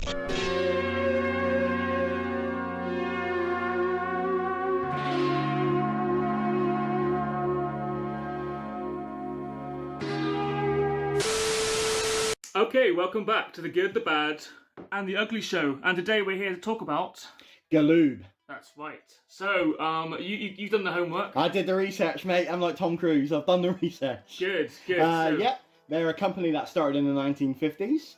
Okay, welcome back to the Good, the Bad, and the Ugly Show. And today we're here to talk about Galoob. That's right. So, you've done the homework. I did the research, mate. I'm like Tom Cruise. I've done the research. Good. Yeah, they're a company that started in the 1950s.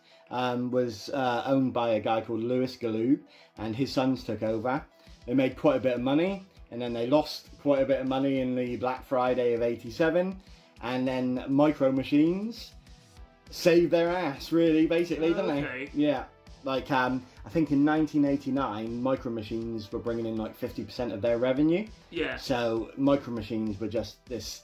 Was owned by a guy called Louis Galoob, and his sons took over. They made quite a bit of money, and then they lost quite a bit of money in the Black Friday of '87, and then Micro Machines saved their ass, really, basically, didn't they? Yeah. Like, I think in 1989, Micro Machines were bringing in like 50% of their revenue. Yeah. So Micro Machines were just this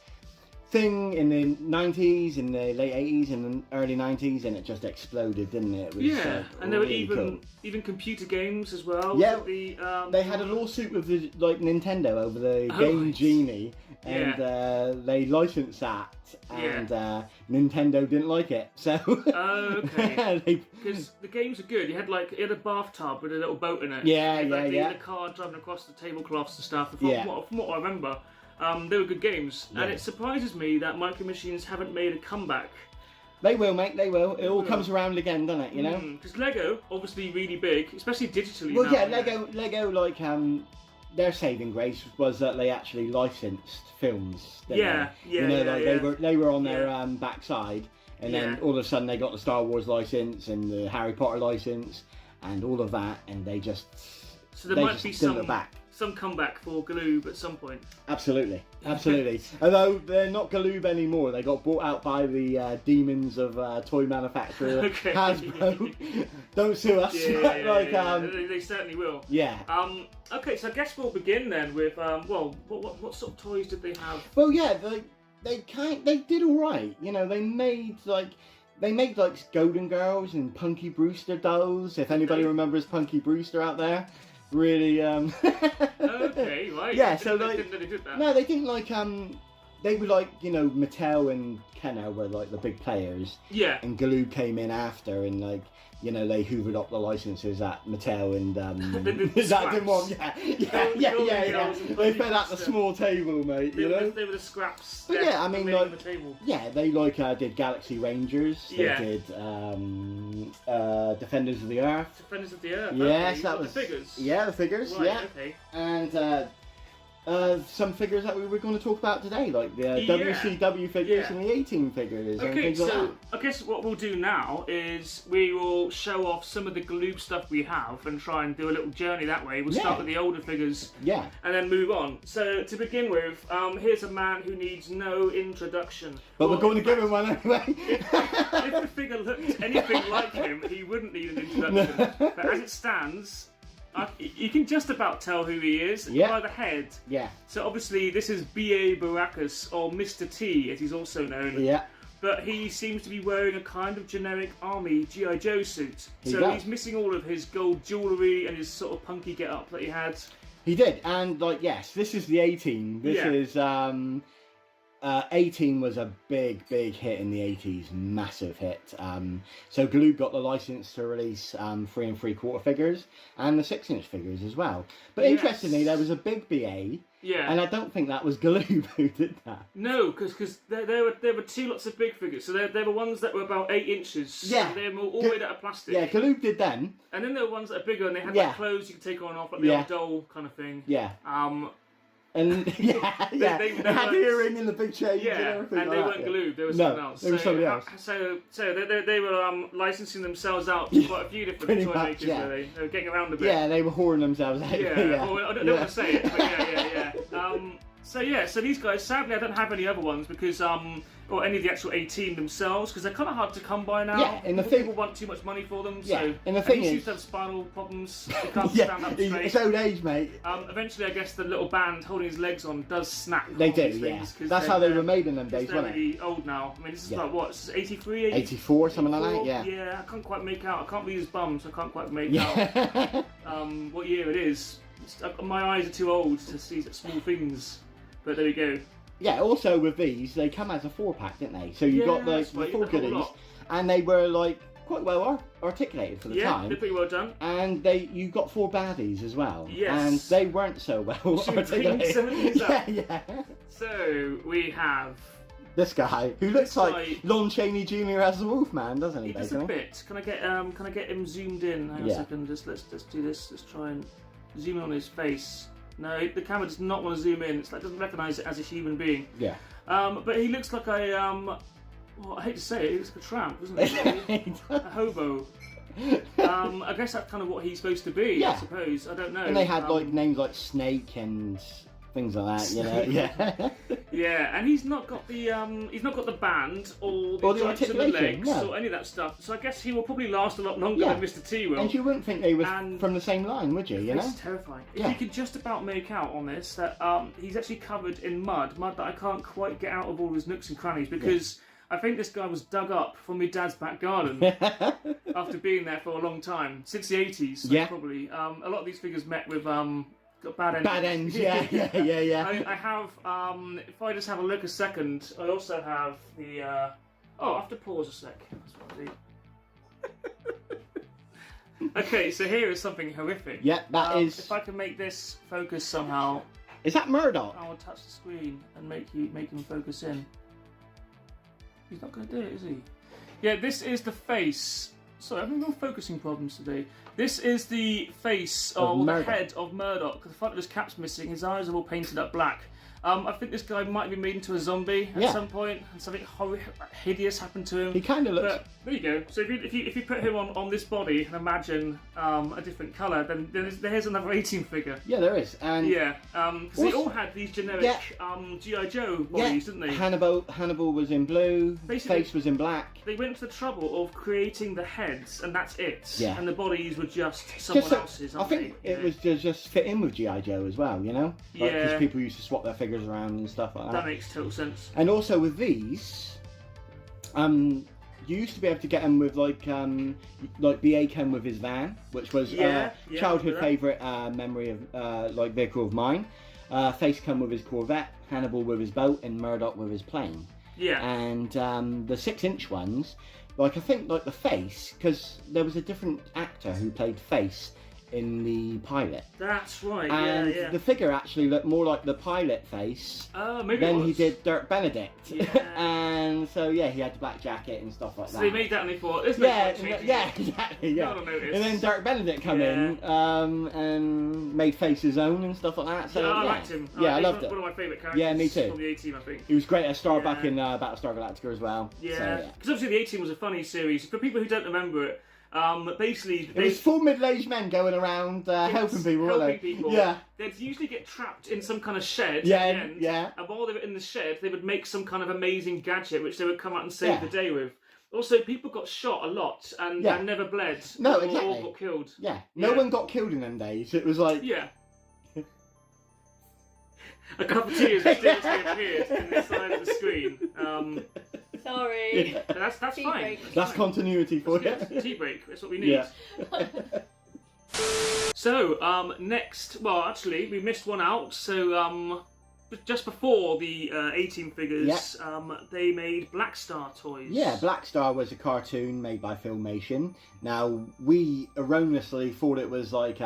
thing in the 90s, in the late 80s, and the early 90s, and it just exploded, didn't it? It was, and there were really even computer games as well. Yeah, they had a lawsuit with the Nintendo over the Game Genie, and they licensed that, and Nintendo didn't like it. So okay, because the games are good. You had a bathtub with a little boat in it. The car driving across the tablecloths and stuff. From what I remember. They were good games, and it surprises me that Micro Machines haven't made a comeback. They will, mate, they will. It all comes around again, doesn't it, you know? Because Lego, obviously really big, especially digitally now. Well, yeah, Lego, like, their saving grace was that they actually licensed films. They were on their backside, and then all of a sudden they got the Star Wars license and the Harry Potter license and all of that, and they just... So there might be some comeback for Galoob at some point. Absolutely. Although they're not Galoob anymore. They got bought out by the demons of toy manufacturer Hasbro. Don't sue us. They certainly will. Yeah. Okay, so I guess we'll begin then with what sort of toys did they have? Well, yeah, they did all right. You know, they made Golden Girls and Punky Brewster dolls. If anybody remembers Punky Brewster out there. Really, Okay, right. Yeah, so they did that. No, they didn't they were Mattel and Kenner were like the big players. Yeah. And Galoob came in after, and they hoovered up the licenses at Mattel and that didn't want. Yeah. They fed at the small table, mate. They were the scraps. But yeah, I mean, the table. Yeah, they did Galaxy Rangers. They did Defenders of the Earth. Defenders of the Earth. Yes, okay. that was the figures. Yeah, the figures. Right, yeah. Okay. And some figures that we were going to talk about today, like the WCW figures and the A-Team figures. Okay, and things like that. I guess what we'll do now is we will show off some of the Galoob stuff we have and try and do a little journey that way. We'll start with the older figures and then move on. So to begin with, here's a man who needs no introduction. But we're going to give him one anyway. If the figure looked anything like him, he wouldn't need an introduction. But as it stands... you can just about tell who he is by the head. Yeah. So obviously this is B.A. Baracus, or Mr. T, as he's also known. Yeah. But he seems to be wearing a kind of generic army G.I. Joe suit. He's missing all of his gold jewellery and his sort of punky get-up that he had. He did, and yes, this is the A-Team. This is A-Team was a big hit in the 80s, massive hit. So Galoob got the license to release 3 3/4 figures and the 6-inch figures as well. But interestingly, there was a big BA, and I don't think that was Galoob who did that. No, because there were two lots of big figures. So there were ones that were about 8 inches. Yeah, they were all made out of plastic. Yeah, Galoob did them. And then there were ones that are bigger, and they had like clothes you could take on and off, like the old doll kind of thing. Yeah. And they had the earring and the big chains and everything. And they weren't Galoob, they were something else. They were somebody else. So they were licensing themselves out to quite a few different toy makers. They were getting around a bit. Yeah, they were whoring themselves out. Well, I don't want to say it, but yeah. So these guys, sadly, I don't have any other ones because or any of the actual A-Team themselves, because they're kind of hard to come by now. Yeah, and the people want too much money for them. So and the thing he seems to have spinal problems. He can't stand up straight. It's old age, mate. Eventually, I guess the little band holding his legs on does snap. They do, yeah. That's how they were made in them days, wasn't it? They're really old now. I mean, this is like what? This is 83, 84, something like that. Yeah. Yeah, I can't quite make out. I can't read his bum, so I can't quite make out what year it is. My eyes are too old to see such small things. But there we go. Yeah, also with these, they come as a 4-pack, didn't they? So you got the 4 goodies, and they were like quite well articulated for the time. Yeah, they're pretty well done. And you got 4 baddies as well. Yes. And they weren't so well Should we bring articulated. some of these up? Yeah. So we have this guy who looks like Lon Chaney Jr. as the Wolfman, doesn't he? He does a bit. Can I get him zoomed in? Hang on a second. Let's do this. Let's try and zoom in on his face. No, the camera does not want to zoom in. It doesn't recognise it as a human being. Yeah. But he looks like well, I hate to say it, he looks like a tramp, doesn't he? A hobo. I guess that's kind of what he's supposed to be, I suppose. I don't know. And they had like names like Snake and things like that, you know. Yeah. Yeah, and he's not got the band or the joints in the legs or any of that stuff. So I guess he will probably last a lot longer than Mr. T will. And you wouldn't think they were from the same line, would you? You know? This is terrifying. If you could just about make out on this that he's actually covered in mud that I can't quite get out of all his nooks and crannies because. I think this guy was dug up from my dad's back garden after being there for a long time, since the 80s, probably. A lot of these figures met with got bad ends. Bad ends, yeah. I have, if I just have a look a second, I also have the, I have to pause a sec. That's what I do. Okay, so here is something horrific. Yeah, that is... If I can make this focus somehow... Is that Murdoch? I will touch the screen and make him focus in. He's not going to do it, is he? Yeah, this is the face. Sorry, I'm having no focusing problems today. This is the face, or the head of Murdoch. The front of his cap's missing. His eyes are all painted up black. I think this guy might be made into a zombie at some point, and something hideous happened to him. He kind of looks... But there you go. So if you put him on this body and imagine a different colour, then there's another 18 figure. Yeah, there is. And yeah, because they all had these generic G.I. Joe bodies, didn't they? Hannibal was in blue, face was in black. They went to the trouble of creating the heads, and that's it. Yeah. And the bodies were just someone else's, I think it was to just fit in with G.I. Joe as well, you know? Because people used to swap their figures around and stuff like that. That makes total sense. And also with these, you used to be able to get them with like BA came with his van, which was childhood favourite memory of like vehicle of mine. Face come with his Corvette, Hannibal with his boat, and Murdoch with his plane. Yeah. And the 6-inch ones, like I think like the face, because there was a different actor who played Face in the pilot. That's right, and the figure actually looked more like the pilot Face than he did Dirk Benedict. Yeah. And so he had the black jacket and stuff like that. So they made that and they thought, there's no point changing exactly, No one noticed. And then Dirk Benedict come in and made Face his own and stuff like that. So I liked him. I loved it. One of my favourite characters. Yeah, me too. From the A-Team, I think. He was great as Star back in Battlestar Galactica as well. Yeah, because obviously the A-Team was a funny series. For people who don't remember it, basically, it was 4 middle-aged men going around helping people, weren't they? Yeah. They'd usually get trapped in some kind of shed at the end, and while they were in the shed, they would make some kind of amazing gadget which they would come out and save the day with. Also, people got shot a lot and never bled. No, or exactly. got killed. Yeah. No one got killed in them days. It was like... Yeah. A couple of tears mysteriously appeared in this side of the screen. Sorry. That's tea fine. break. That's continuity for you. Tea break. That's what we need. Yeah. So next, well, actually, we missed one out. So just before the A-Team figures, they made Black Star toys. Yeah, Black Star was a cartoon made by Filmation. Now, we erroneously thought it was like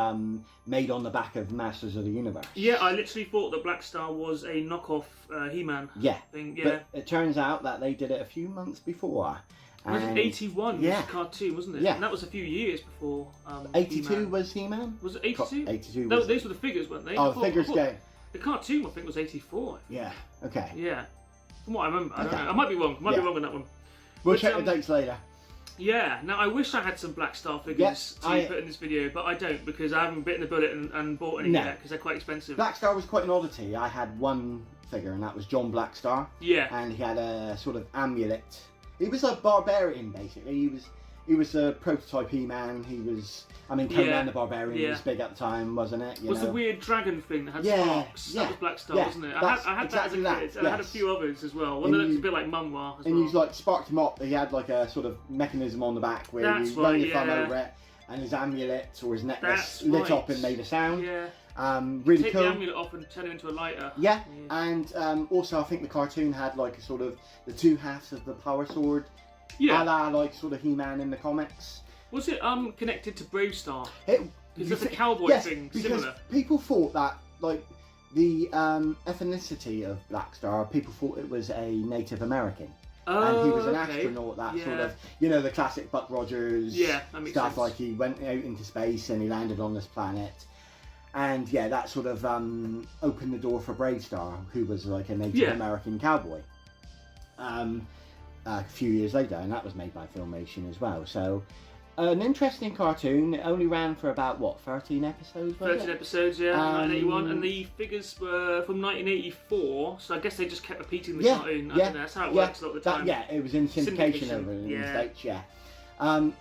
made on the back of Masters of the Universe. Yeah, I literally thought that Black Star was a knockoff He-Man thing. Yeah. But it turns out that they did it a few months before. Was it 81? Yeah. Was the cartoon, wasn't it? Yeah. And that was a few years before 82 He-Man. was He-Man? Was it 82? 82 No, was... those were the figures, weren't they? Oh, the figures game. The cartoon, I think, was 84. Yeah, okay. Yeah. From what I remember. I don't know. I might be wrong. I might be wrong on that one. We'll check the dates later. Yeah. Now, I wish I had some Black Star figures to put in this video, but I don't, because I haven't bitten the bullet and bought any yet, because they're quite expensive. Black Star was quite an oddity. I had one figure, and that was John Black Star. Yeah. And he had a sort of amulet. He was a barbarian, basically. He was a prototype He-Man. He was... I mean, Conan the Barbarian was big at the time, wasn't it? Was the weird dragon thing that had sparks? That was Black Star, wasn't it? I had that as a kid, and I had a few others as well. One that looked a bit like Mumwa as well. And he like sparked him up. He had like a sort of mechanism on the back where you run your thumb over it, and his amulet or his necklace lit up and made a sound. Yeah. Really Take cool. the amulet off and turn it into a lighter. Yeah. And also I think the cartoon had like a sort of the two halves of the power sword a la like sort of He-Man in the comics. Was it connected to Bravestar? Because there's a cowboy yes, thing because similar. People thought that like the ethnicity of Blackstar, people thought it was a Native American. Oh, and he was an astronaut, that sort of, the classic Buck Rogers that makes stuff, sense. like he went out into space and he landed on this planet. And that sort of opened the door for Bravestar, who was like a Native American cowboy. A few years later, and that was made by Filmation as well. So, an interesting cartoon. It only ran for about, 13 episodes? 13 episodes, 1981, and the figures were from 1984, so I guess they just kept repeating the cartoon. I don't know, that's how it works a lot of the time. It was in syndication over in the States,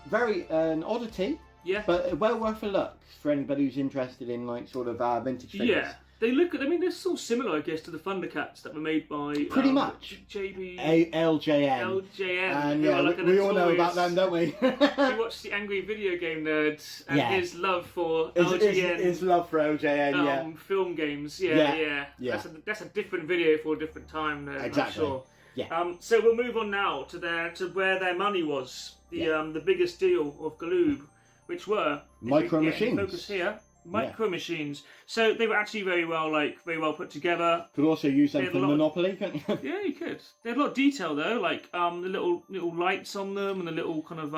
very an oddity, but well worth a look for anybody who's interested in, like, sort of vintage figures. Yeah. They look at, I mean, they're sort of similar, I guess, to the Thundercats that were made by... Pretty much. LJN. LJN. And we all know about them, don't we? We watched the Angry Video Game Nerd and his love for LJN. His love for LJN, film games, That's a different video for a different time, exactly. I'm sure. Yeah. So we'll move on now to where their money was. The biggest deal of Galoob, which were... Micro Machines. Focus here. Micro Machines. So they were actually very well put together. Could also use them for Monopoly, couldn't you? Yeah, you could. They had a lot of detail though, like the little lights on them and the little kind of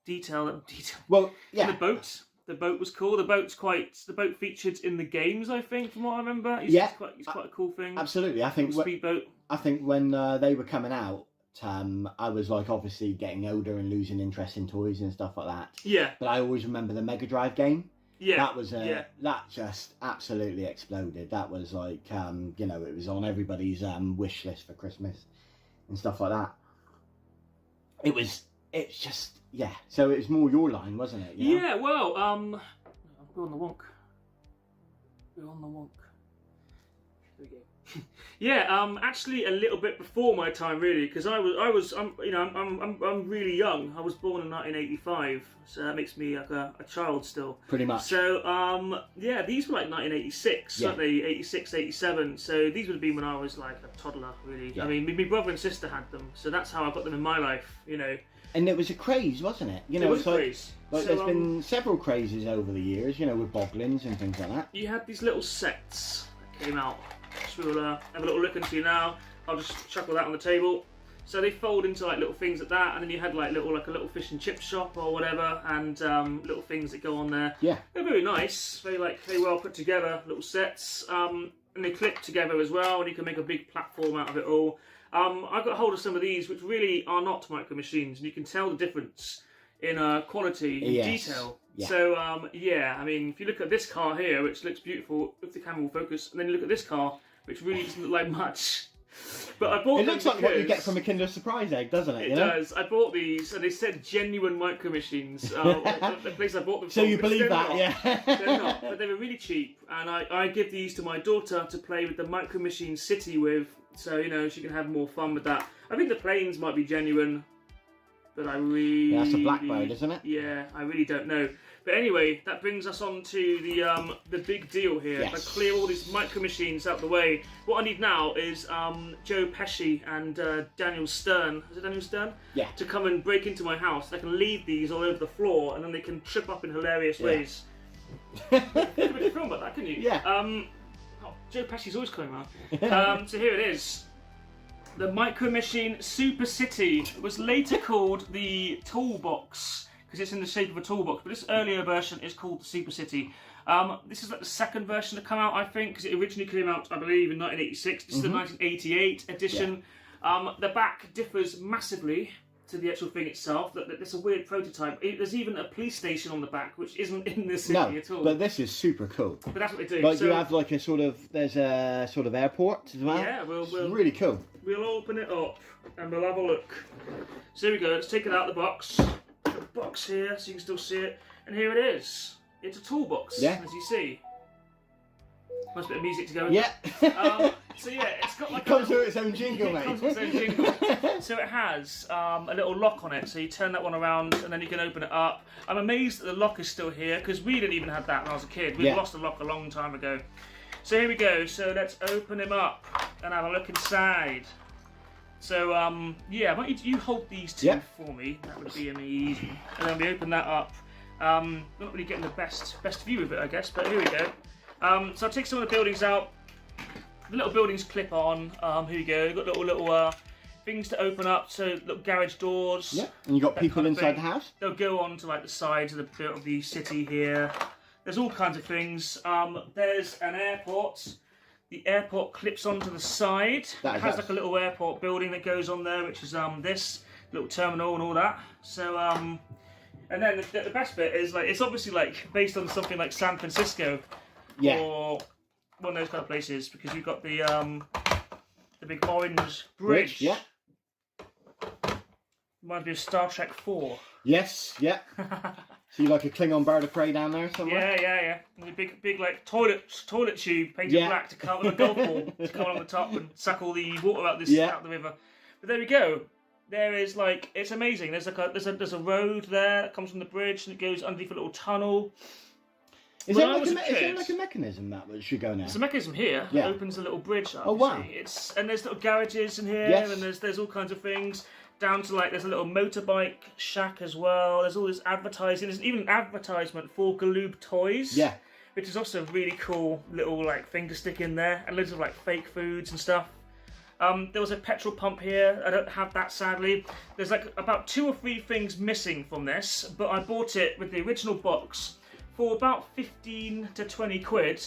detail. Well, yeah. And the boat was cool. The boat featured in the games, I think, from what I remember. It's quite a cool thing. Absolutely. I think speedboat. I think when they were coming out, I was like obviously getting older and losing interest in toys and stuff like that. Yeah. But I always remember the Mega Drive game. Yeah, that was that just absolutely exploded. That was like it was on everybody's wish list for Christmas and stuff like that. It's just So it was more your line, wasn't it? Yeah. Well, we're on the wonk. Here we go. Actually, a little bit before my time, really, because I'm really young. I was born in 1985, so that makes me like a child still. Pretty much. So, these were like 1986, weren't they? 86, 87. So these would have been when I was like a toddler, really. Yeah. I mean, my brother and sister had them, so that's how I got them in my life, And it was a craze, wasn't it? It was a craze. Like there's been several crazes over the years, with Boglins and things like that. You had these little sets that came out. So we'll have a little look into now. I'll just chuckle that on the table. So they fold into like little things like that, and then you had like a little fish and chip shop or whatever, and little things that go on there. Yeah, they're very nice. Very well put together little sets, and they clip together as well, and you can make a big platform out of it all. I got hold of some of these, which really are not Micro Machines, and you can tell the difference in quality and detail. Yeah. So, I mean, if you look at this car here, which looks beautiful, if the camera will focus, and then you look at this car, which really doesn't look like much. But I bought it looks like what you get from a Kinder Surprise egg, doesn't it? It does. I bought these, and they said genuine Micro Machines. The place I bought them from. So you believe that, They're not, but they were really cheap, and I give these to my daughter to play with the Micro Machine City with, so, she can have more fun with that. I think the planes might be genuine, but I really... Yeah, that's a Blackbird, isn't it? Yeah, I really don't know. But anyway, that brings us on to the big deal here. Yes. If I clear all these Micro Machines out the way, what I need now is Joe Pesci and Daniel Stern. Is it Daniel Stern? Yeah. To come and break into my house. They can leave these all over the floor, and then they can trip up in hilarious ways. You can make a film about that, can you? Yeah. Joe Pesci's always coming around. So here it is. The Micro Machine Super City was later called the Toolbox, because it's in the shape of a toolbox, but this earlier version is called the Super City. This is like the second version to come out, I think, because it originally came out, I believe, in 1986. This is the 1988 edition. Yeah. The back differs massively to the actual thing itself. It's a weird prototype. There's even a police station on the back, which isn't in the city at all. But this is super cool. But that's what they do. Like, you have like there's a sort of airport as well. Yeah, it's really cool. We'll open it up and we'll have a look. So here we go, let's take it out of the box. Got the box here so you can still see it. And here it is. It's a toolbox, as you see. Nice bit of music to go with. Yeah. So yeah, it's got like it comes with its own jingle, mate. It comes with its own jingle. So it has a little lock on it, so you turn that one around and then you can open it up. I'm amazed that the lock is still here, because we didn't even have that when I was a kid. We lost the lock a long time ago. So here we go, so let's open him up and have a look inside. So yeah, why don't you hold these two for me? That would be amazing. And then we open that up. Not really getting the best view of it, I guess, but here we go. So I'll take some of the buildings out. The little buildings clip on. Here you go. You've got little things to open up, so little garage doors. Yeah, and you got people inside the house. They'll go on to like the sides of the city here. There's all kinds of things. There's an airport. The airport clips onto the side. It has like a little airport building that goes on there, which is this little terminal and all that. So and then the best bit is like it's obviously like based on something like San Francisco, or one of those kind of places, because you've got the big orange bridge. Yeah. Reminds me of Star Trek 4. Yes, yeah. So you like a Klingon bird of prey down there somewhere? Yeah. And a big like toilet tube painted black to come with a golf ball to come on the top and suck all the water out out the river. But there we go. There is like it's amazing. There's like there's a road there that comes from the bridge and it goes underneath a little tunnel. Is there like a mechanism that should go now? There's a mechanism here that opens a little bridge up. Oh wow! And there's little garages in here, and there's all kinds of things. Down to like there's a little motorbike shack as well. There's all this advertising. There's even an advertisement for Galoob toys. Yeah. Which is also a really cool little like thing to stick in there, and loads of like fake foods and stuff. There was a petrol pump here. I don't have that, sadly. There's like about 2 or 3 things missing from this, but I bought it with the original box for about 15 to 20 quid,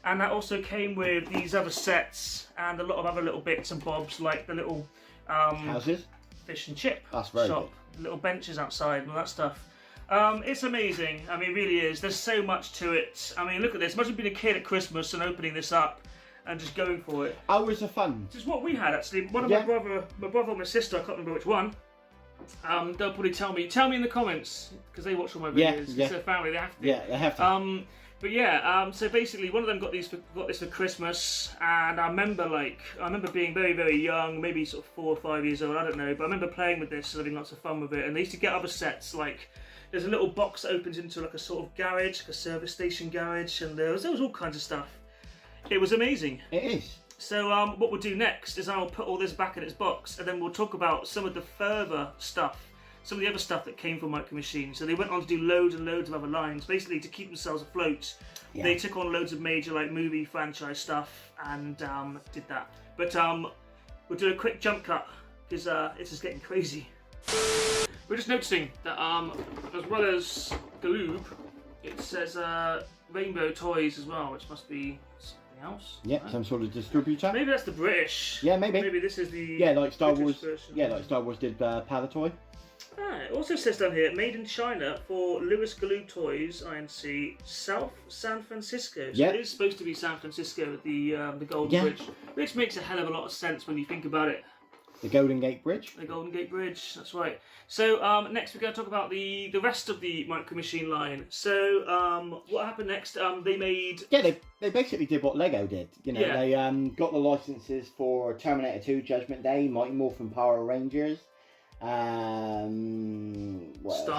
and that also came with these other sets and a lot of other little bits and bobs, like the little houses, fish and chip shop, good. Little benches outside and all that stuff. It's amazing. I mean, it really is. There's so much to it. I mean, look at this. Imagine being a kid at Christmas and opening this up and just going for it. Hours of fun. This is what we had actually. One of my brother or my sister, I can't remember which one. They'll probably tell me in the comments, because they watch all my videos. It's their family, they have to. Yeah, they have to. But yeah, so basically one of them got this for Christmas, and I remember being very, very young, maybe sort of 4 or 5 years old, I don't know, but I remember playing with this and having lots of fun with it. And they used to get other sets, like there's a little box that opens into like a sort of garage, like a service station garage, and there was all kinds of stuff. It was amazing. It is. So what we'll do next is I'll put all this back in its box, and then we'll talk about some of the further stuff, some of the other stuff that came from Micro Machines. So they went on to do loads and loads of other lines, basically to keep themselves afloat. Yeah. They took on loads of major like movie franchise stuff and did that. But we'll do a quick jump cut because it's just getting crazy. We're just noticing that as well as Galoob, it says Rainbow Toys as well, which must be else. Yeah, right? Some sort of distributor. Maybe that's the British. Yeah, maybe. Maybe this is the like Star British Wars. Version. Yeah, like Star Wars did Powder Toy. It also says down here, made in China for Louis Galoob Toys, INC, South San Francisco. So it is supposed to be San Francisco with the Golden Bridge, which makes a hell of a lot of sense when you think about it. The Golden Gate Bridge. The Golden Gate Bridge, that's right. So next we're going to talk about the rest of the Micro Machine line. So what happened next? They made... Yeah, they basically did what Lego did. You know, they got the licenses for Terminator 2, Judgment Day, Mighty Morphin Power Rangers, Star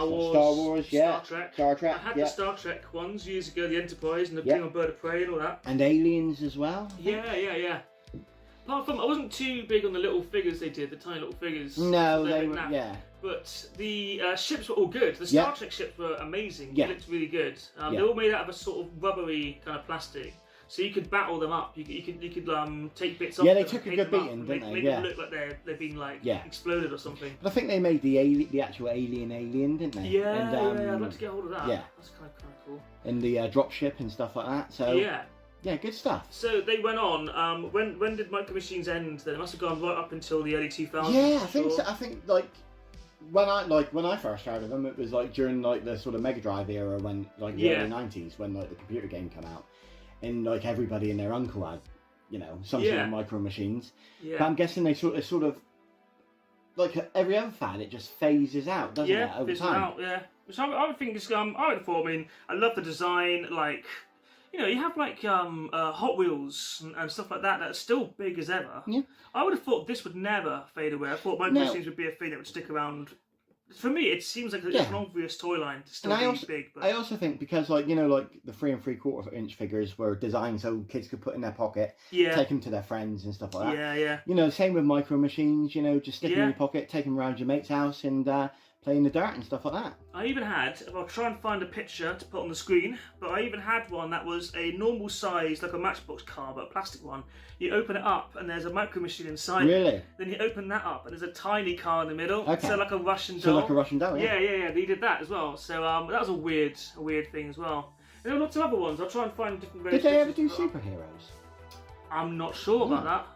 Wars, Star Trek. I had the Star Trek ones years ago, the Enterprise and the Klingon Bird of Prey and all that. And Aliens as well. Yeah. Apart from, I wasn't too big on the little figures they did, the tiny little figures. No, they were, But the ships were all good. The Star Trek ships were amazing. They looked really good. They were all made out of a sort of rubbery kind of plastic. So you could battle them up. You could take bits off them. Yeah, they took a good beating, didn't they? Make them look like they're being like exploded or something. But I think they made the actual alien, didn't they? Yeah, I'd like to get hold of that. Yeah. That's kind of cool. And the drop ship and stuff like that. So yeah, good stuff. So they went on. When did Micro Machines end? Then it must have gone right up until the early 2000s. Yeah, I think so. I think when I first heard of them, it was like during like the sort of Mega Drive era, when like the early 90s, when like the computer game came out, and like everybody and their uncle had, some sort of Micro Machines. Yeah. But I'm guessing they sort of like every other fan, it just phases out, doesn't it? Over time. Which I would think is I would have thought. I mean, I love the design, like. You have like Hot Wheels and stuff like that that's still big as ever. Yeah. I would have thought this would never fade away. I thought Micro Machines would be a thing that would stick around For me, it seems like it's an obvious toy line to still be big. But I also think because, like, you know, like the 3 3/4 inch figures were designed so kids could put in their pocket, take them to their friends and stuff like that. Yeah, yeah. You know, same with micro machines. You know, just stick them in your pocket, take them around your mate's house, and play in the dirt and stuff like that. I even had, I'll try and find a picture to put on the screen, but I even had one that was a normal size, like a Matchbox car, but a plastic one. You open it up and there's a micro machine inside. Really? Then you open that up and there's a tiny car in the middle. Okay. So like a Russian doll. So like a Russian doll, yeah. They did that as well. So that was a weird thing as well. There were lots of other ones. I'll try and find different. Did they ever do superheroes? I'm not sure about that.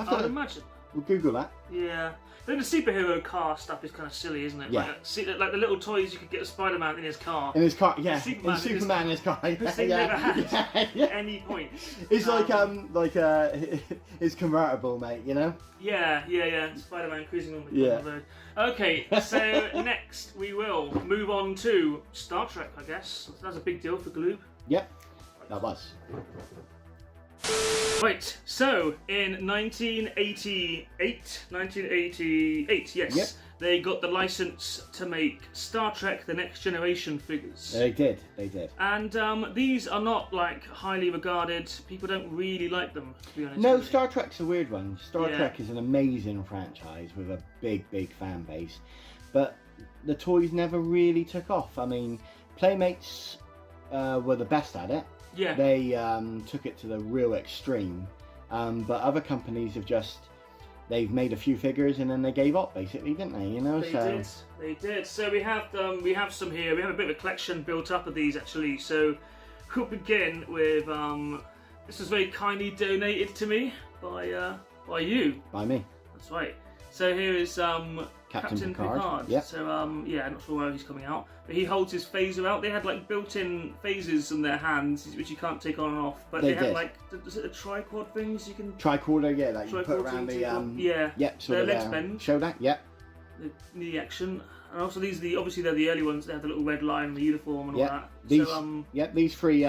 I would imagine. We'll Google that. Yeah. Then the superhero car stuff is kind of silly, isn't it? Yeah. Like the little toys you could get a Spider-Man in his car. In his car, yeah. Superman in his car. Which they never had at any point. It's like his convertible, mate. You know. Yeah. Spider-Man cruising on the road. Okay, so next we will move on to Star Trek, I guess. That's a big deal for Galoob. Yep, that was. Right, so in 1988, yes, they got the license to make Star Trek The Next Generation figures. They did. And these are not like highly regarded. People don't really like them, to be honest. No, Star Trek's a weird one. Star Trek is an amazing franchise with a big fan base, but the toys never really took off. I mean, Playmates were the best at it. Yeah. They took it to the real extreme, but other companies they've made a few figures and then they gave up, basically, didn't they? You know, They did. So we have some here. We have a bit of a collection built up of these actually. So we'll begin with this was very kindly donated to me by you. By me. That's right. So here is Captain Picard. Yep. So not sure where he's coming out, but he holds his phaser out. They had like built-in phasers in their hands, which you can't take on and off. But they had like, is it a tripod things you can? Tricorder, yeah, like you put around the Yep. Sort of legs bend. Show that. Yep. The action, and also these obviously they're the early ones. They have the little red line, the uniform, and all that. These, so, these three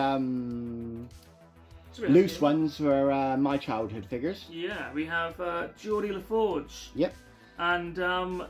loose ones were my childhood figures. Yeah, we have Geordie LaForge. Yep. And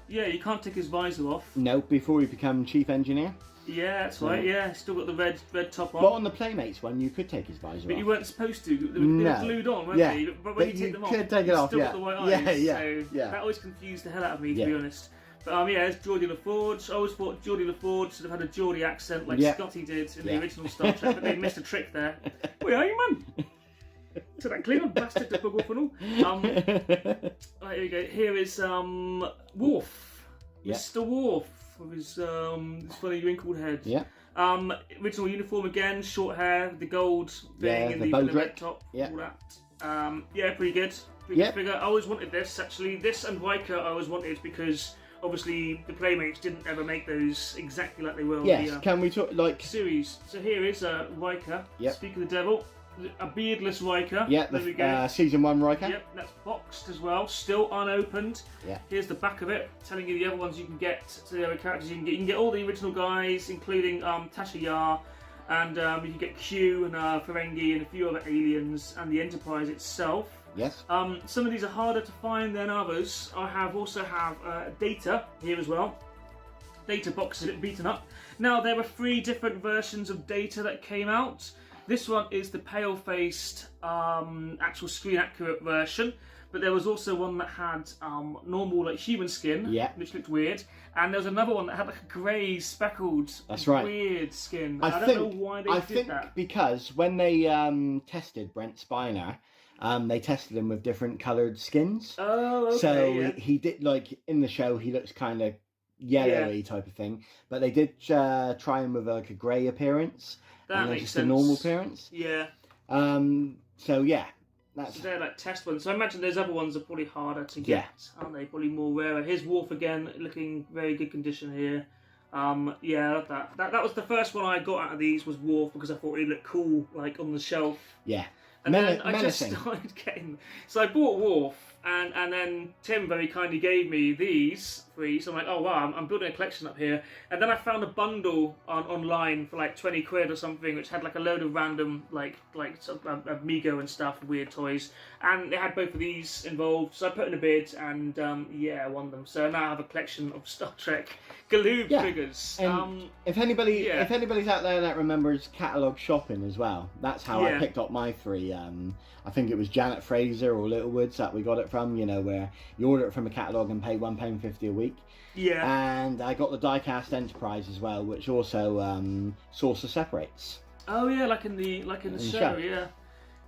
you can't take his visor off. No, before he became chief engineer. Yeah, that's right. Yeah, still got the red top on. But on the Playmates one, you could take his visor off. But you weren't supposed to. They were glued on, weren't they? But when you take them off, could take it off. Still got the white eyes. Yeah. That always confused the hell out of me, to be honest. But it's Geordie LaForge. I always thought Geordie LaForge should have had a Geordie accent like Scotty did in the original Star Trek, but they missed a trick there. Where are you, man? To that clean up bastard to bug off and all. Right, here we go. Here is Worf. Mr. Worf with his funny wrinkled head. Yeah. Original uniform again, short hair, the gold thing in the red top, all that. Pretty good. Pretty good figure. I always wanted this actually. This and Riker I always wanted because obviously the Playmates didn't ever make those exactly like they were. Yes. Can we talk like series? So here is Riker. Yep. Speak of the devil. A beardless Riker. Yeah, there we go. Season 1 Riker. Yep, that's boxed as well, still unopened. Yeah. Here's the back of it, telling you the other ones you can get, so the other characters you can get. You can get all the original guys, including Tasha Yar, and you can get Q and Ferengi and a few other aliens, and the Enterprise itself. Yes. Some of these are harder to find than others. I also have Data here as well. Data box is a bit beaten up. Now there are 3 different versions of Data that came out. This one is the pale-faced, actual screen-accurate version, but there was also one that had normal, like human skin, which looked weird, and there was another one that had like a grey, speckled, weird skin. I don't know why they did that. Because when they tested Brent Spiner, they tested him with different coloured skins. Oh, okay. So he did, like in the show, he looks kind of yellowy type of thing, but they did try him with like a grey appearance. That makes just sense. a normal appearance. Yeah. So they're like test ones. So I imagine those other ones are probably harder to get, aren't they? Probably more rarer. Here's Worf again, looking very good condition here. I love that. That was the first one I got out of these was Worf because I thought he looked cool, like on the shelf. Yeah. And then I just started getting. So I bought Worf And then Tim very kindly gave me these 3. So I'm like, oh wow, I'm building a collection up here. And then I found a bundle online for like 20 quid or something, which had like a load of random like Amigo and stuff, weird toys. And it had both of these involved. So I put in a bid and I won them. So now I have a collection of Star Trek Galoob figures. And if anybody's out there that remembers catalogue shopping as well, that's how I picked up my 3. I think it was Janet Fraser or Littlewoods that we got it from, where you order it from a catalogue and pay £1.50 a week. Yeah. And I got the Diecast Enterprise as well, which also saucer separates. Oh yeah, like in the show, yeah.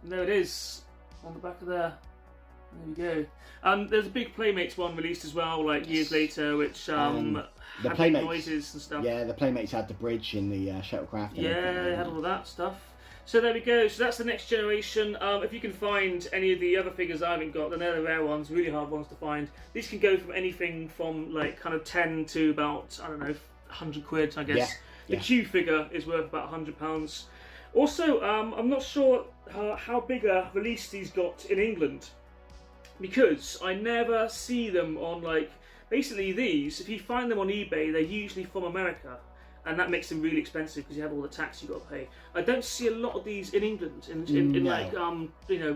And there it is on the back of there. There you go. There's a big Playmates one released as well, like years later, which the had Playmates noises and stuff. Yeah, the Playmates had the bridge in the shuttlecraft. Yeah, they had all that stuff. So there we go. So that's the next generation. If you can find any of the other figures I haven't got, then they're the rare ones, really hard ones to find. These can go from anything from like kind of 10 to about, I don't know, 100 quid, I guess. The Q figure is worth about £100. Also, I'm not sure how big a release these got in England, because I never see them on like, basically these, if you find them on eBay, they're usually from America. And that makes them really expensive because you have all the tax you got to pay. I don't see a lot of these in England, in like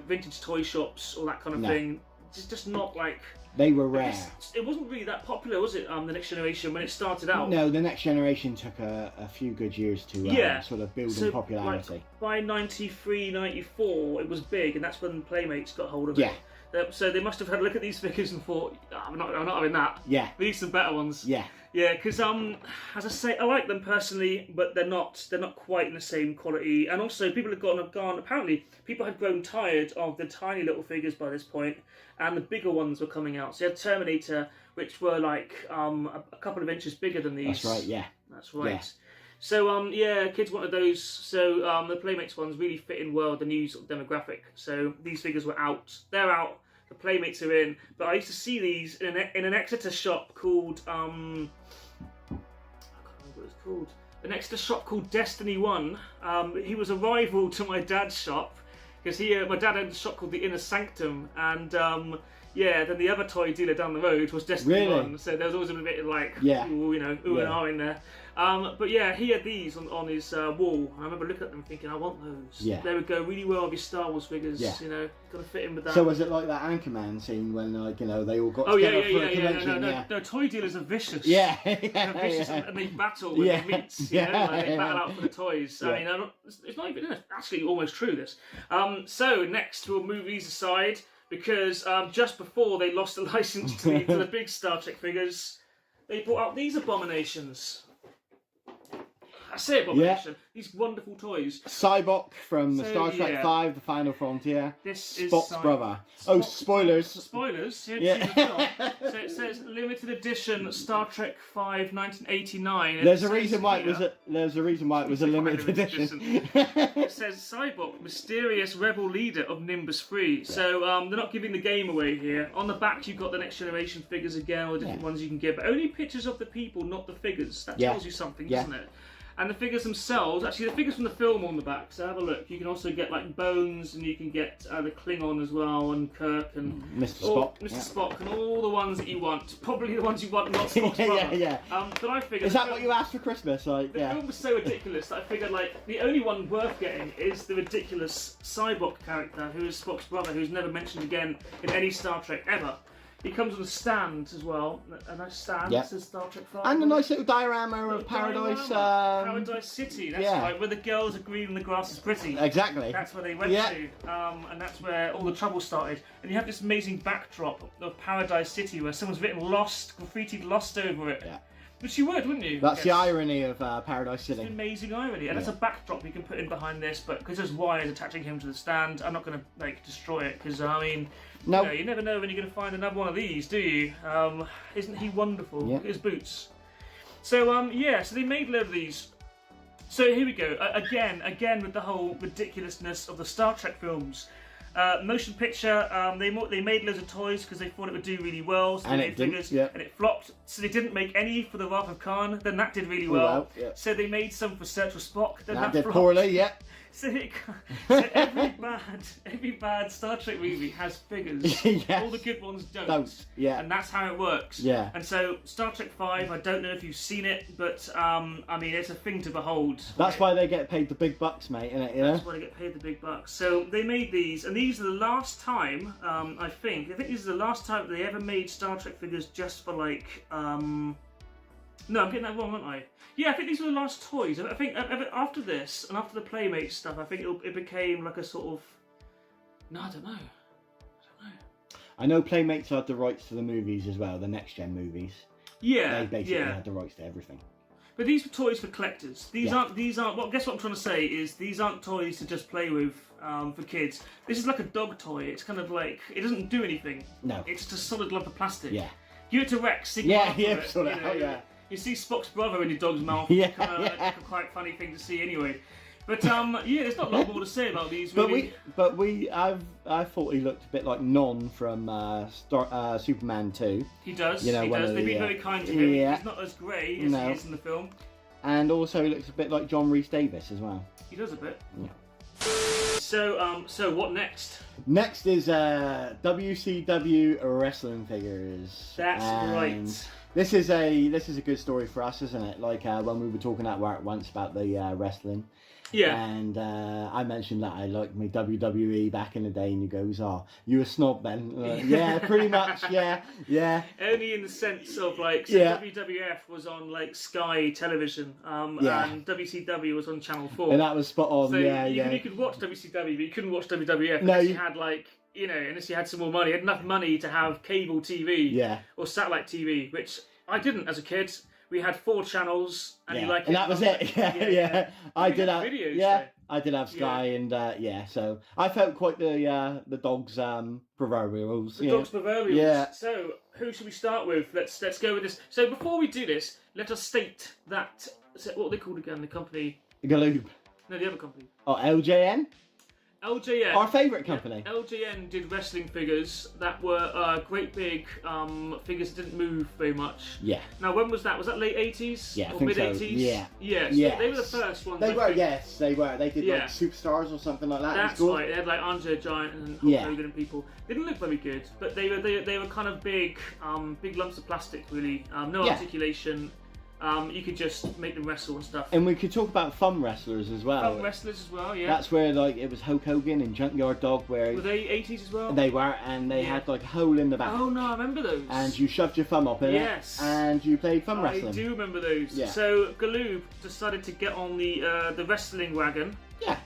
vintage toy shops or that kind of thing. It's just not like. They were rare. It wasn't really that popular, was it? The Next Generation when it started out. No, the Next Generation took a few good years to sort of build in popularity. Like, by 93, 94, it was big, and that's when Playmates got hold of it. So they must have had a look at these figures and thought, I'm not having that. Yeah. We need some better ones. Yeah. Yeah, because as I say, I like them personally, but they're not quite in the same quality. And also, people have gone. Apparently, people had grown tired of the tiny little figures by this point, and the bigger ones were coming out. So you had Terminator, which were like a couple of inches bigger than these. That's right. Yeah. That's right. Yeah. So kids wanted those. So the Playmates ones really fit in well with the new sort of demographic. So these figures were out. They're out. The Playmates are in. But I used to see these in an Exeter shop called I can't remember what it's called. An Exeter shop called Destiny One. He was a rival to my dad's shop because my dad had a shop called the Inner Sanctum, and then the other toy dealer down the road was Destiny One. So there was always a bit of like ooh and ah in there. But yeah, he had these on his wall. I remember looking at them thinking, I want those. Yeah. They would go really well with your Star Wars figures. Yeah. Got to fit in with that. So was it like that Anchorman scene when they all got together for a convention? No, toy dealers are vicious. Yeah. They're vicious, and they battle when they meet. They battle out for the toys. I mean, it's not even actually almost true. This. So next we'll move these aside because just before they lost the license to the big Star Trek figures, they brought out these abominations. I say abomination. These wonderful toys. Cybok from the Star Trek 5, The Final Frontier. This is Spock's brother. Oh, spoilers. Spoilers. So it says limited edition Star Trek 5, 1989. There's a reason why it was a limited edition. It says Cybok, mysterious rebel leader of Nimbus 3. So they're not giving the game away here. On the back you've got the Next Generation figures again, or different ones you can get, but only pictures of the people, not the figures. That tells you something, doesn't it? And the figures themselves, actually the figures from the film on the back, so have a look. You can also get like Bones, and you can get the Klingon as well, and Kirk, and Mr. Spock. Spock, and all the ones that you want. Probably the ones you want, not Spock's brother. But I figured... Is that what you asked for Christmas? The film was so ridiculous that I figured like the only one worth getting is the ridiculous Cybok character, who is Spock's brother, who's never mentioned again in any Star Trek ever. He comes with a stand as well, a nice stand that says Star Trek 5. And a nice little diorama of Paradise. Paradise City, that's right, where the girls are green and the grass is pretty. Exactly. That's where they went to, and that's where all the trouble started. And you have this amazing backdrop of Paradise City where someone's written lost, graffitied lost over it. Yeah. Which you would, wouldn't you? That's the irony of Paradise City. It's an amazing irony, and it's a backdrop you can put in behind this. But because there's wires attaching him to the stand, I'm not going to destroy it because I mean, you never know when you're going to find another one of these, do you? Isn't he wonderful? Look at his boots. So so they made a load of these. So here we go. Again with the whole ridiculousness of the Star Trek films. Motion picture, they made loads of toys because they thought it would do really well, so they made figures, and it flopped, so they didn't make any for the Wrath of Khan, then that did really well. So they made some for Search for Spock, then that did flopped. poorly, So every bad Star Trek movie has figures. Yes. All the good ones don't. Yeah. And that's how it works. Yeah. And so Star Trek 5, I don't know if you've seen it, but I mean, it's a thing to behold. That's why they get paid the big bucks, mate, innit? You know? That's why they get paid the big bucks. So they made these, and these are the last time, I think this is the last time they ever made Star Trek figures just for like, no, I'm getting that wrong, aren't I? Yeah, I think these were the last toys. I think after this, and after the Playmates stuff, I think it became like a sort of, no, I don't know. I know Playmates had the rights to the movies as well, the next gen movies. Yeah, they basically had the rights to everything. But these were toys for collectors. These aren't. Well, guess what I'm trying to say is these aren't toys to just play with for kids. This is like a dog toy. It's kind of like it doesn't do anything. No. It's just a solid lump of plastic. Yeah. Give it to Rex. Yeah. You see Spock's brother in your dog's mouth. Yeah. Like a quite funny thing to see anyway. But yeah, there's not a lot more to say about these. Really. I thought he looked a bit like Non from Superman 2. He does. You know, he does. They've been very kind to him. Yeah. He's not as grey as he is in the film. And also he looks a bit like John Rhys Davies as well. He does a bit. Yeah. So what next? Next is WCW wrestling figures. That's right. This is a good story for us, isn't it? Like when we were talking at work once about the wrestling. Yeah. And I mentioned that I liked my WWE back in the day, and you goes, "Oh, you a snob then?" Yeah, pretty much. Yeah. Only in the sense of like, so WWF was on like Sky Television, and WCW was on Channel 4. And that was spot on. So you you could watch WCW, but you couldn't watch WWF unless you had like, unless you had some more money. You had enough money to have cable TV or satellite TV, which I didn't as a kid. We had 4 channels, and and that was it. Yeah. I did have videos. I did have Sky, and so I felt quite the dog's proverbials. The dog's proverbials. Yeah. So who should we start with? Let's go with this. So before we do this, let us state that what are they called again? The company. Galoob. No, the other company. Oh, LJN. LJN. Our favourite company. LJN did wrestling figures that were great big figures that didn't move very much. Yeah. Now, when was that? Was that late 80s? Yeah, or mid 80s? So. Yeah. Yeah. So they were the first ones. They were. They were. They did like Superstars or something like that. That's right. They had like Andre the Giant and Hulk Hogan and people. They didn't look very good, but they were kind of big lumps of plastic, really. No articulation. You could just make them wrestle and stuff. And we could talk about fun wrestlers as well. Fun wrestlers as well, yeah. That's where like it was Hulk Hogan and Junkyard Dog, where were they 80s as well? They were, and they had like a hole in the back. Oh no, I remember those. And you shoved your thumb up in it, and you played fun wrestling. I do remember those. Yeah. So Galoob decided to get on the wrestling wagon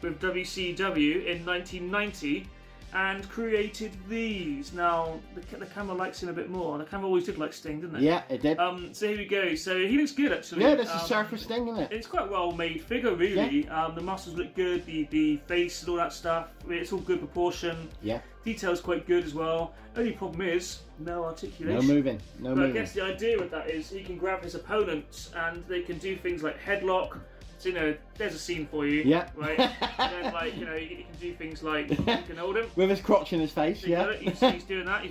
with WCW in 1990. And created these. Now, the camera likes him a bit more. The camera always did like Sting, didn't it? Yeah, it did. So here we go. So he looks good, actually. Yeah, this is Surfer Sting, isn't it? It's quite a well-made figure, really. Yeah. The muscles look good, the face and all that stuff. It's all good proportion. Yeah. Detail's quite good as well. Only problem is, no articulation. No moving. But I guess the idea with that is he can grab his opponents and they can do things like headlock. So, there's a scene for you. Yeah. Right? And then, like, you can do things like, you can hold him. With his crotch in his face, He's doing that,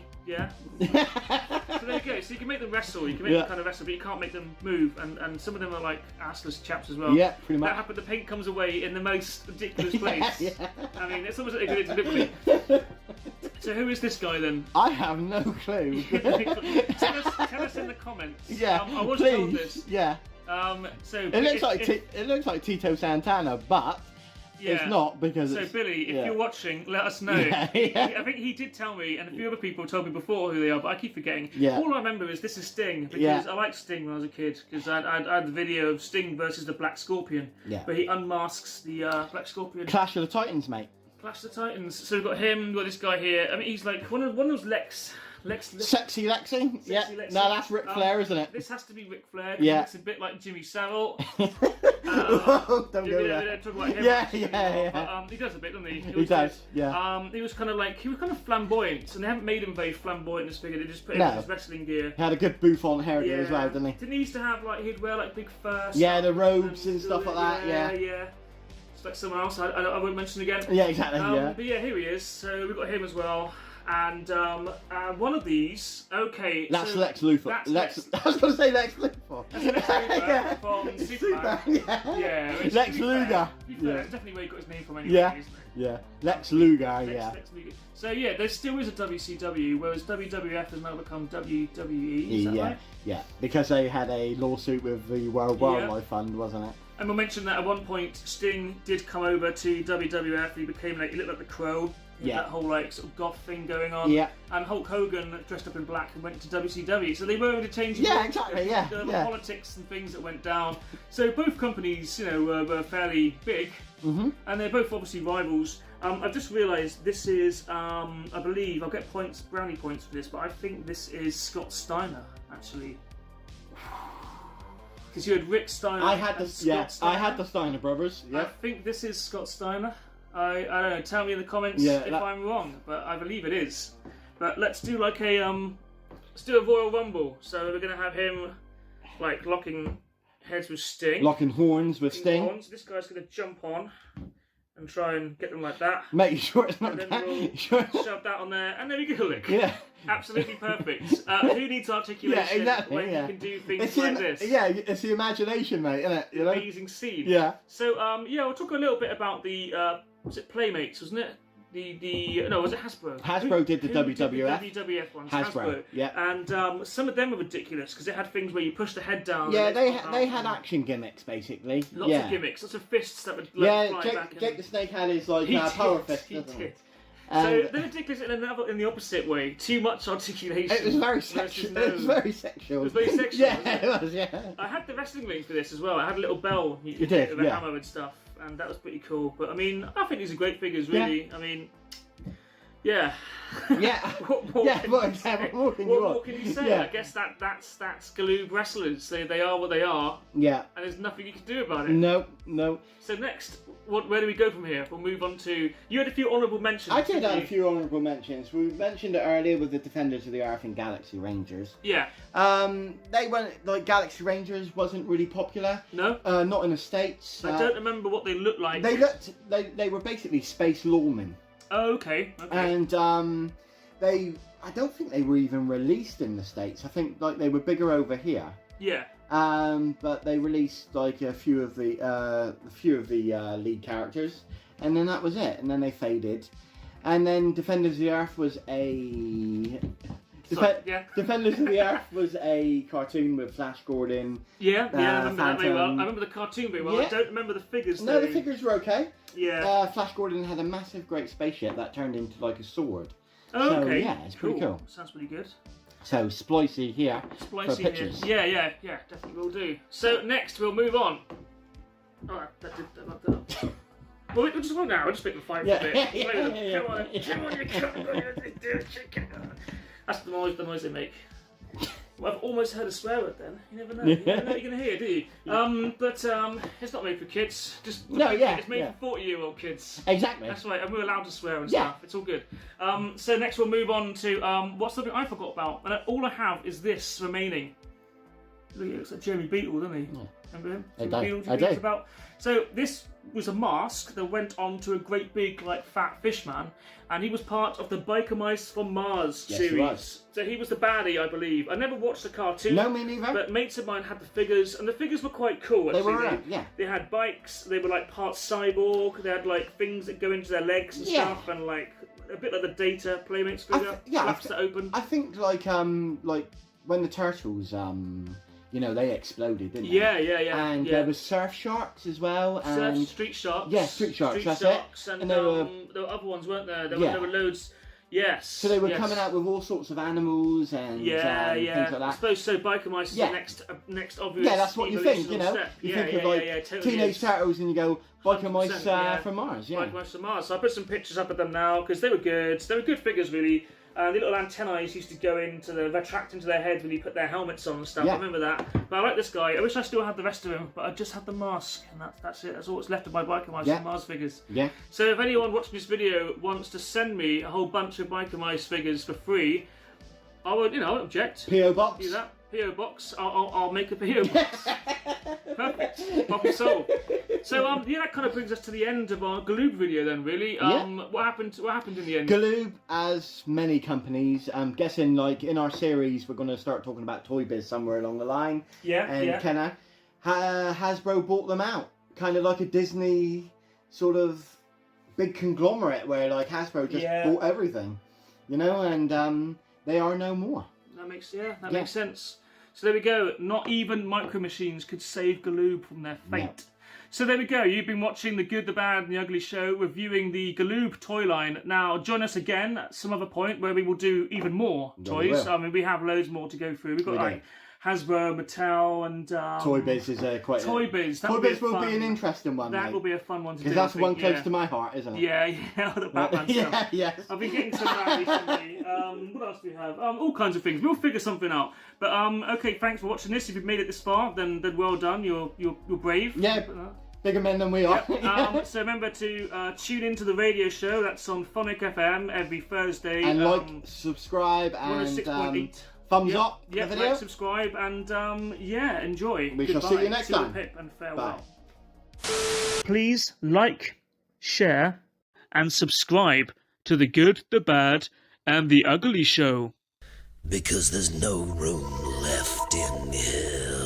So there you go. So you can make them wrestle, you can make them kind of wrestle, but you can't make them move. And some of them are like assless chaps as well. Yeah, pretty much. That happened, the paint comes away in the most ridiculous place. I mean, it's almost like they did it deliberately. So who is this guy then? I have no clue. tell us in the comments. Yeah, I was told this. Yeah. So it looks like Tito Santana, but it's not because. So Billy, if you're watching, let us know. Yeah. I think he did tell me, and a few other people told me before who they are, but I keep forgetting. Yeah. All I remember is this is Sting because I liked Sting when I was a kid because I had the video of Sting versus the Black Scorpion. Yeah. But he unmasks the Black Scorpion. Clash of the Titans, mate. Clash of the Titans. So we've got him. We've got this guy here. I mean, he's like one of those Lex. Sexy Lexi? Yeah. Lexi. No, that's Ric Flair, isn't it? This has to be Ric Flair. Yeah. It's a bit like Jimmy Savile. Don't go there. Talk about him Yeah. He does a bit, doesn't he? He does, yeah. He was kind of flamboyant, and they haven't made him very flamboyant in this figure. They just put him in his wrestling gear. He had a good bouffant hairdo as well, didn't he? Didn't he used to have he'd wear big fur? Yeah, the robes and stuff like that. Yeah. It's like someone else. I won't mention again. Yeah, exactly. But yeah, here he is. So we've got him as well. And one of these, okay. That's so Lex Luthor. That's I was going to say Lex Luthor. That's Lex Luthor from Superman. Yeah. Yeah. Lex Luger. That's definitely where he got his name from anyway, Yeah. isn't it? Yeah. Lex Luger, Lex Luger. So yeah, there still is a WCW, whereas WWF has now become WWE. Is that right? Yeah. Because they had a lawsuit with the World Wildlife Fund, wasn't it? And we'll mention that at one point Sting did come over to WWF. He became like, he looked like the Crow. That whole like sort of goth thing going on. Yeah. And Hulk Hogan dressed up in black and went to WCW. So they were interchanging. Yeah, exactly. Yeah. Politics and things that went down. So both companies, you know, were fairly big, and they're both obviously rivals. I've just realised this is, I believe, I'll get brownie points for this, but I think this is Scott Steiner actually. Because you had Rick Steiner. I had the Steiner brothers. Yeah. I think this is Scott Steiner. I don't know. Tell me in the comments if I'm wrong, but I believe it is. But let's do like a let's do a Royal Rumble. So we're gonna have him like locking heads with Sting, locking horns with Sting. Horns. This guy's gonna jump on and try and get them like that. Make sure it's not. And then we'll shove that on there, and there we go. Look. Yeah. Absolutely perfect. Who needs articulation exactly, when you can do things like this? Yeah, it's the imagination, mate, isn't it? You know? Amazing scene. Yeah. So we'll talk a little bit about the was it Playmates, wasn't it? Was it Hasbro? Hasbro did the WWF. Did the WWF ones. Hasbro. Yeah. And some of them were ridiculous because it had things where you push the head down. Yeah, they had action gimmicks basically. Lots of gimmicks, lots of fists that would fly back. Jake the Snake had his like power fist, doesn't he? So they're ridiculous in the opposite way. Too much articulation. It was very sexual. It was very sexual. It was very sexual. Yeah, it was. Yeah. I had the wrestling ring for this as well. I had a little bell you could hit with a hammer and stuff, and that was pretty cool. But I mean, I think these are great figures, really. Yeah. I mean, yeah. Yeah. What more can you say? Yeah. I guess that's Galoob wrestlers. They are what they are. Yeah. And there's nothing you can do about it. No. So next, where do we go from here? We'll move on to. You had a few honourable mentions. I did have a few honourable mentions. We mentioned it earlier with the Defenders of the Earth and Galaxy Rangers. Yeah. They weren't like Galaxy Rangers wasn't really popular. No. Not in the States. I don't remember what they looked like. They were basically space lawmen. Oh, okay. And I don't think they were even released in the States. I think like they were bigger over here. Yeah. But they released like a few of the lead characters, and then that was it. And then they faded. And then Defenders of the Earth was a Defenders of the Earth was a cartoon with Flash Gordon. Yeah, I remember that very well. I remember the cartoon very well. Yeah. I don't remember the figures. No, the figures were okay. Yeah. Flash Gordon had a massive, great spaceship that turned into like a sword. Oh, okay. So, yeah, it's pretty cool. Sounds pretty good. So Splicey here for pictures. Here. Yeah, definitely will do. So next we'll move on. Oh, that did. Well, we'll just go now. We'll just make them fight for a bit. Come on, That's the noise they make. Well, I've almost heard a swear word then. You never know. You never know what you're going to hear, do you? But it's not made for kids. It's made for 40-year-old kids. Exactly. That's right, and we're allowed to swear and stuff. It's all good. So next we'll move on to what's something I forgot about. And all I have is this remaining. Look, he looks like Jeremy Beadle, doesn't he? Yeah. Remember him? I do. About? So this was a mask that went on to a great big like fat fish man, and he was part of the Biker Mice from Mars series. He was. So he was the baddie, I believe. I never watched the cartoon. No, me neither. But mates of mine had the figures, and the figures were quite cool. Actually. They were, yeah. They had bikes. They were like part cyborg. They had like things that go into their legs and stuff, and like a bit like the Data Playmates figure. Flaps that open. I think like when the Turtles they exploded, didn't they? Yeah. And there was Surf Sharks as well. And Street Sharks. Yeah, Street Sharks, that's it. And there were other ones, weren't there? There were loads. Yes. So they were coming out with all sorts of animals and things like that. I suppose so. Biker Mice is the next obvious. Yeah, that's what you think. You know, you think of like Teenage Turtles, and you go Biker Mice from Mars. Yeah. Biker Mice from Mars. So I put some pictures up of them now because they were good. They were good figures, really. The little antennae used to go retract into their heads when you put their helmets on and stuff. I remember that. But I like this guy. I wish I still had the rest of him, but I just had the mask, and that's it. That's all that's left of my Biker Mice and Mars figures. Yeah. So if anyone watching this video wants to send me a whole bunch of Biker Mice figures for free, I won't object. PO box. Do that. PO box. I'll make a PO box. Perfect. Problem solved. So yeah, that kind of brings us to the end of our Galoob video then. Really, what happened? What happened in the end? Galoob, as many companies, I'm guessing like in our series, we're going to start talking about Toy Biz somewhere along the line. And Hasbro bought them out, kind of like a Disney sort of big conglomerate where like Hasbro just bought everything, you know, and they are no more. That makes sense. So there we go. Not even Micro Machines could save Galoob from their fate. No. So there we go. You've been watching The Good, the Bad and the Ugly show, reviewing the Galoob toy line. Now join us again at some other point where we will do even more toys. I mean, we have loads more to go through. We've got like Hasbro, Mattel, and Toy Biz is quite. Toy Biz. Toy Biz will be an interesting one. That will be a fun one to do. Because that's the one close to my heart, isn't it? Yeah, the Batman stuff. Yes. I've been getting some of that recently. What else do we have? All kinds of things. We'll figure something out. But okay, thanks for watching this. If you've made it this far, then well done. You're brave. Yeah. Bigger men than we are. Yep. So remember to tune into the radio show. That's on Phonic FM every Thursday. And like, subscribe, and 106.8. Thumbs up. Yeah, like, subscribe, and enjoy. We shall see you next time. Pip and farewell. Bye. Please like, share, and subscribe to The Good, the Bad, and the Ugly show. Because there's no room left in hell.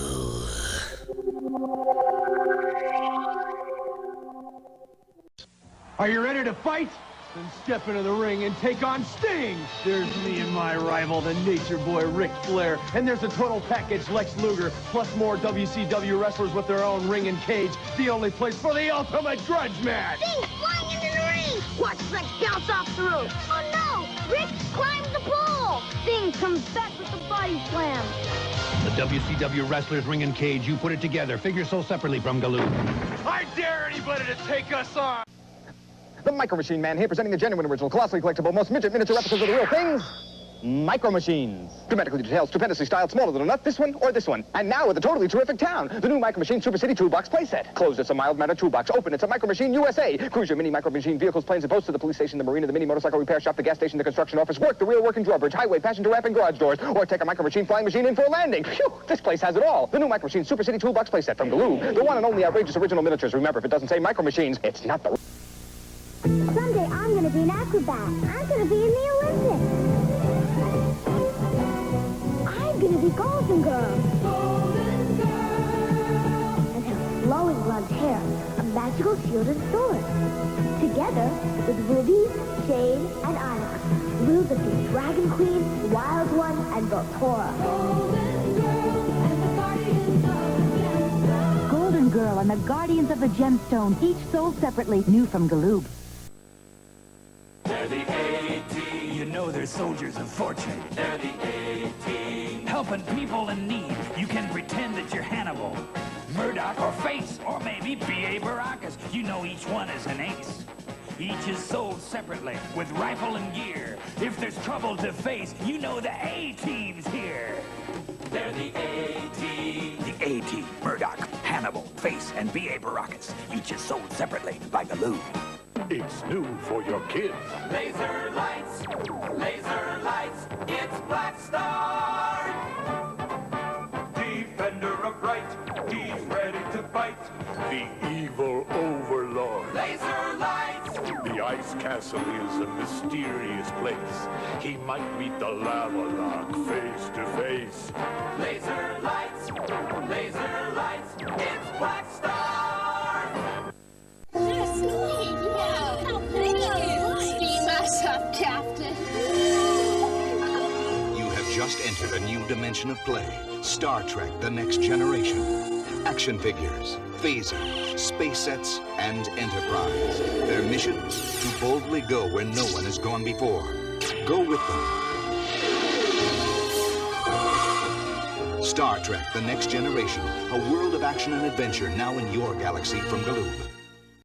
Are you ready to fight? Then step into the ring and take on Sting. There's me and my rival, the Nature Boy Ric Flair. And there's a total package Lex Luger, plus more WCW wrestlers with their own ring and cage. The only place for the ultimate grudge match. Sting's flying into the ring. Watch Lex bounce off the roof. Oh no! Rick climbs the pole. Sting comes back with the body slam. The WCW wrestlers ring and cage, you put it together. Figure so separately from Galoob. I dare anybody to take us on. The Micro Machine Man here, presenting the genuine, original, colossally collectible, most midget miniature replicas of the real things. Micro Machines. Dramatically detailed, stupendously styled, smaller than a nut, this one or this one. And now with a totally terrific town, the new Micro Machine Super City Toolbox playset. Closed, it's a mild manner toolbox. Open, it's a Micro Machine USA. Cruise your mini Micro Machine vehicles, planes, and boats to the police station, the marina, the mini motorcycle repair shop, the gas station, the construction office, work, the real working drawbridge, highway, passenger ramp, and garage doors. Or take a Micro Machine flying machine in for a landing. Phew, this place has it all. The new Micro Machine Super City Toolbox playset from Galoob. The one and only outrageous original miniatures. Remember, if it doesn't say Micro Machines, it's not the... Someday I'm going to be an acrobat. I'm going to be in the Olympics. I'm going to be Golden Girl. Golden Girl. And have flowing blonde hair, a magical shield and sword. Together with Ruby, Jade, and Onyx, we'll defeat Dragon Queen, Wild One, and Voltora. Golden Girl and the Guardians of the Gemstone, each sold separately, new from Galoob. They're the A-Team. You know they're soldiers of fortune. They're the A-Team. Helping people in need. You can pretend that you're Hannibal, Murdoch, or Face, or maybe B.A. Baracus. You know each one is an ace. Each is sold separately, with rifle and gear. If there's trouble to face, you know the A-Team's here. They're the A-Team. The A-Team. Murdoch, Hannibal, Face, and B.A. Baracus. Each is sold separately by Galoob. It's new for your kids. Laser lights, it's Black Star. Defender of right, he's ready to fight. The evil overlord. Laser lights. The Ice Castle is a mysterious place. He might meet the Lava Lock face to face. Laser lights, it's Black Star. That's neat, yeah. How pretty. Steam us up, Captain. You have just entered a new dimension of play. Star Trek: The Next Generation. Action figures, phasers, space sets, and Enterprise. Their mission? To boldly go where no one has gone before. Go with them. Star Trek: The Next Generation. A world of action and adventure now in your galaxy from Galoob.